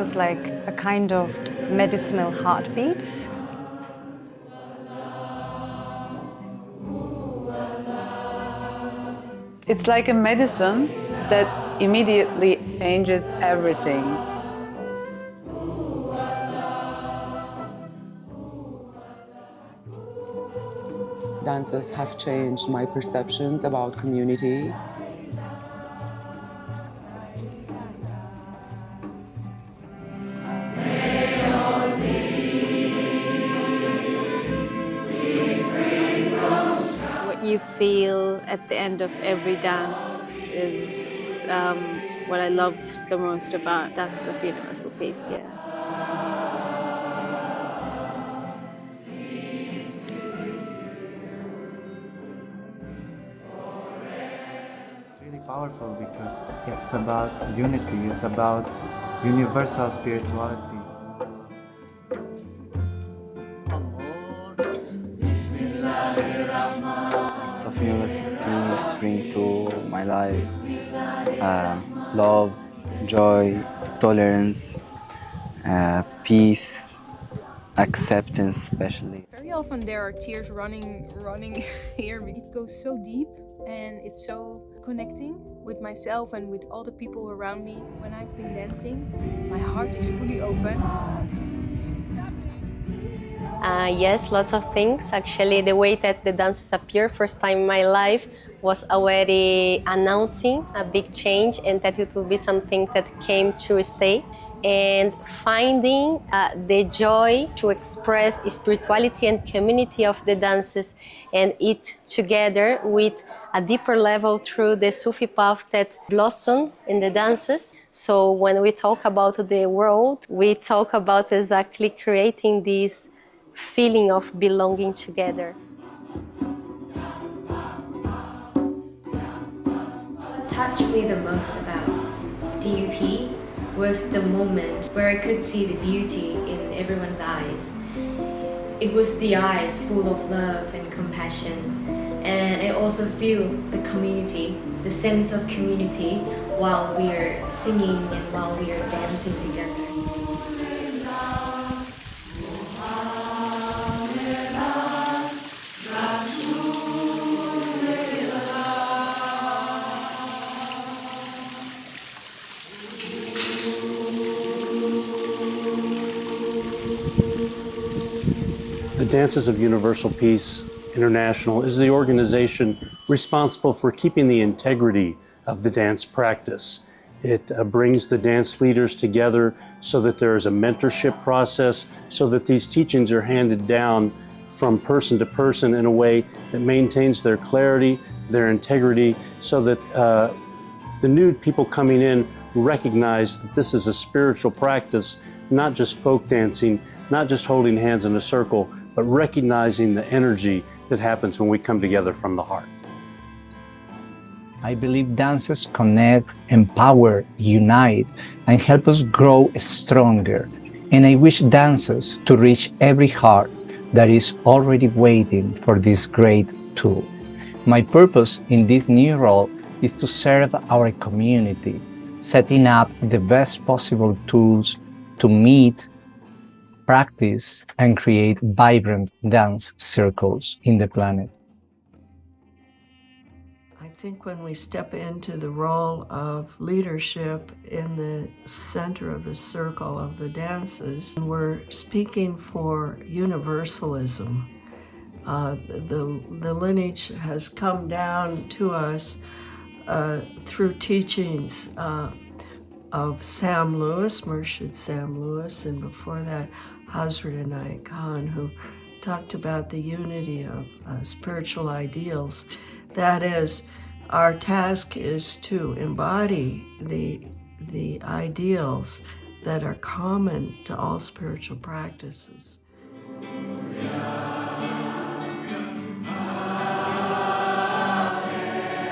feels like a kind of medicinal heartbeat. It's like a medicine that immediately changes everything. Dances have changed my perceptions about community. What you feel at the end of every dance is what I love the most about Dances of Universal Peace, yeah. It's really powerful because it's about unity, it's about universal spirituality. Dances of Universal Peace bring to my life love, joy, tolerance, peace, acceptance especially. Very often there are tears running here. It goes so deep and it's so connecting with myself and with all the people around me. When I've been dancing, my heart is fully open. Yes, lots of things. Actually, the way that the dances appeared first time in my life was already announcing a big change and that it would be something that came to stay. And finding the joy to express spirituality and community of the dances and it together with a deeper level through the Sufi path that blossom in the dances. So when we talk about the world, we talk about exactly creating this feeling of belonging together. What touched me the most about DUP was the moment where I could see the beauty in everyone's eyes. It was the eyes full of love and compassion, and I also feel the community, the sense of community while we are singing and while we are dancing together. The Dances of Universal Peace International is the organization responsible for keeping the integrity of the dance practice. It brings the dance leaders together so that there is a mentorship process, so that these teachings are handed down from person to person in a way that maintains their clarity, their integrity, so that the new people coming in recognize that this is a spiritual practice, not just folk dancing, not just holding hands in a circle, but recognizing the energy that happens when we come together from the heart. I believe dances connect, empower, unite, and help us grow stronger. And I wish dances to reach every heart that is already waiting for this great tool. My purpose in this new role is to serve our community, setting up the best possible tools to meet, practice, and create vibrant dance circles in the planet. I think when we step into the role of leadership in the center of the circle of the dances, we're speaking for universalism. The lineage has come down to us through teachings of Sam Lewis, Murshid Sam Lewis, and before that, Hazrat Inayat Khan, who talked about the unity of spiritual ideals. That is, our task is to embody the ideals that are common to all spiritual practices.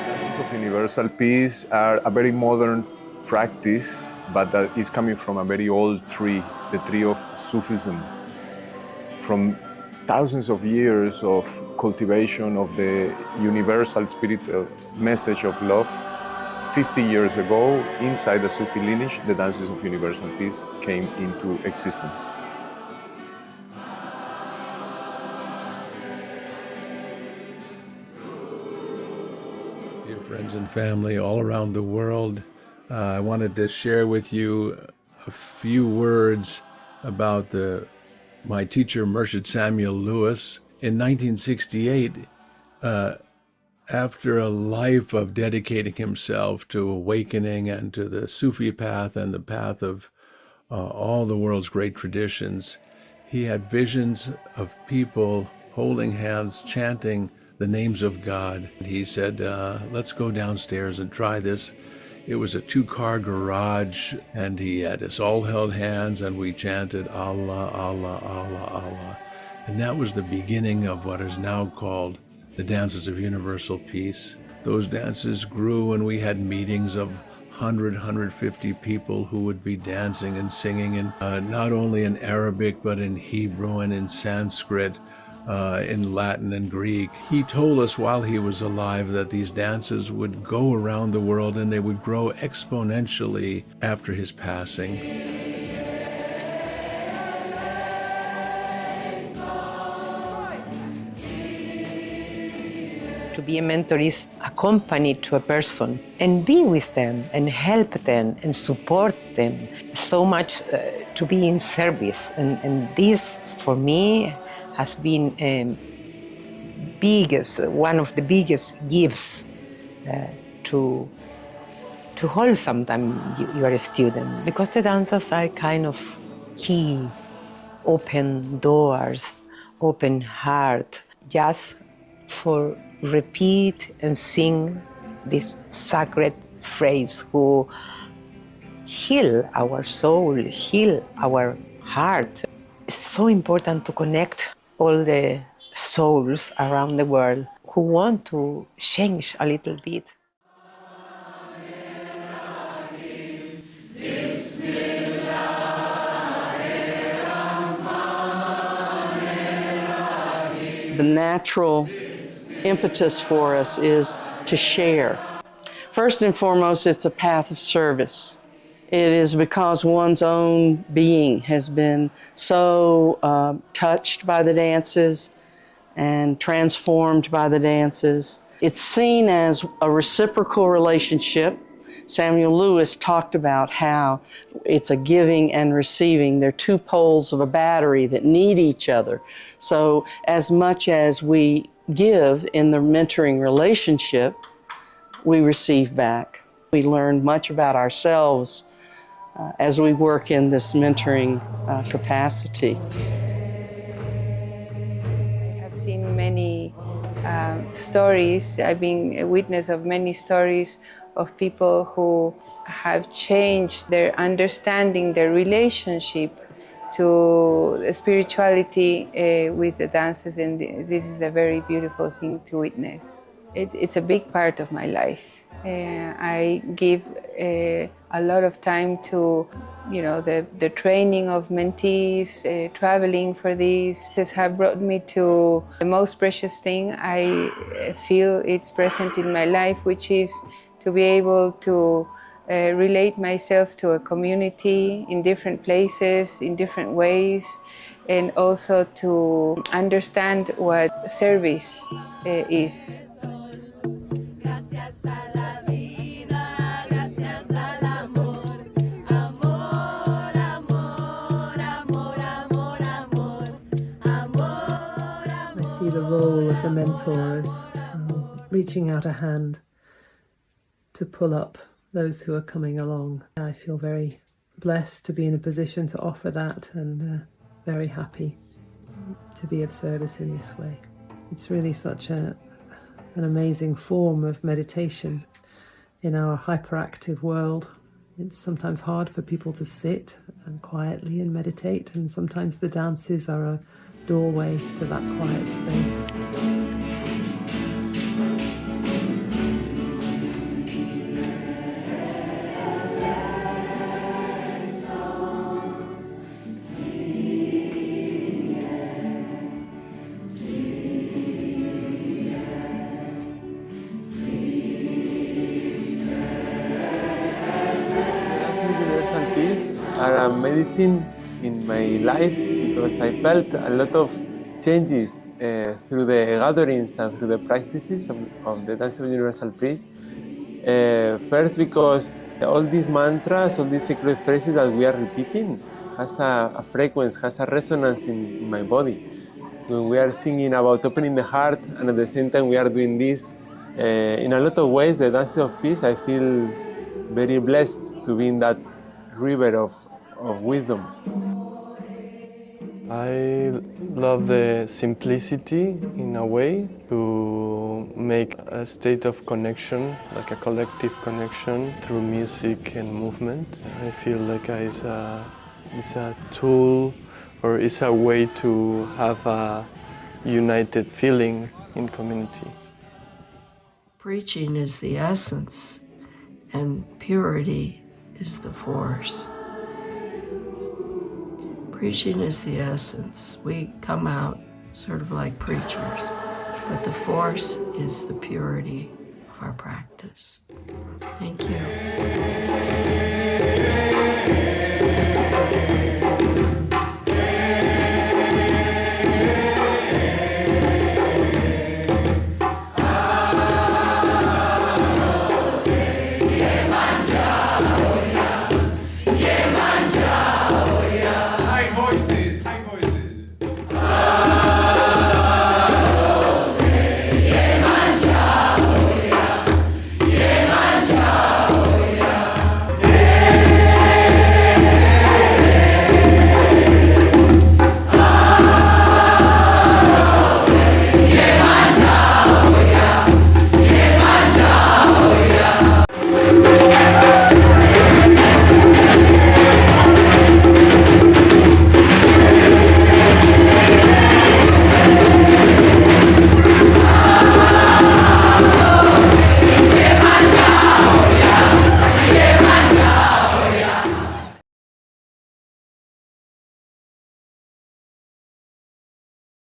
Dances of Universal Peace are a very modern practice, but that is coming from a very old tree, the tree of Sufism. From thousands of years of cultivation of the universal spiritual message of love 50 years ago, inside the Sufi lineage, the dances of universal peace came into existence. Dear friends and family all around the world, I wanted to share with you a few words about my teacher, Murshid Samuel Lewis. In 1968, after a life of dedicating himself to awakening and to the Sufi path and the path of all the world's great traditions, he had visions of people holding hands, chanting the names of God. He said, let's go downstairs and try this. It was a 2-car garage, and he had us all held hands, and we chanted Allah, Allah, Allah, Allah. And that was the beginning of what is now called the Dances of Universal Peace. Those dances grew, and we had meetings of 100, 150 people who would be dancing and singing in not only in Arabic, but in Hebrew and in Sanskrit, in Latin and Greek. He told us while he was alive that these dances would go around the world and they would grow exponentially after his passing. To be a mentor is accompany to a person and be with them and help them and support them. So much to be in service. And this, for me, has been one of the biggest gifts to hold sometimes you are a student. Because the dances are kind of key, open doors, open heart, just for repeat and sing this sacred phrase who heal our soul, heal our heart. It's so important to connect all the souls around the world who want to change a little bit. The natural impetus for us is to share. First and foremost, it's a path of service. It is because one's own being has been so touched by the dances and transformed by the dances. It's seen as a reciprocal relationship. Samuel Lewis talked about how it's a giving and receiving. They're two poles of a battery that need each other. So as much as we give in the mentoring relationship, we receive back. We learn much about ourselves as we work in this mentoring capacity. I have seen many stories. I've been a witness of many stories of people who have changed their understanding, their relationship to spirituality with the dances, and this is a very beautiful thing to witness. It's a big part of my life. I give a lot of time to, the training of mentees, traveling for this. This has brought me to the most precious thing I feel it's present in my life, which is to be able to relate myself to a community in different places, in different ways, and also to understand what service is. I see the role of the mentor as reaching out a hand to pull up those who are coming along. I feel very blessed to be in a position to offer that, and very happy to be of service in this way. It's really such an amazing form of meditation in our hyperactive world. It's sometimes hard for people to sit and quietly and meditate, and sometimes the dances are a doorway to that quiet space. a medicine in my life because I felt a lot of changes through the gatherings and through the practices of the Dance of Universal Peace. First, because all these mantras, all these sacred phrases that we are repeating has a frequency, has a resonance in my body. When we are singing about opening the heart and at the same time we are doing this, in a lot of ways, the Dance of Peace, I feel very blessed to be in that river of wisdoms. I love the simplicity in a way to make a state of connection, like a collective connection through music and movement. I feel like it's a tool or it's a way to have a united feeling in community. Preaching is the essence, and purity is the force. Preaching is the essence. We come out sort of like preachers, but the force is the purity of our practice. Thank you.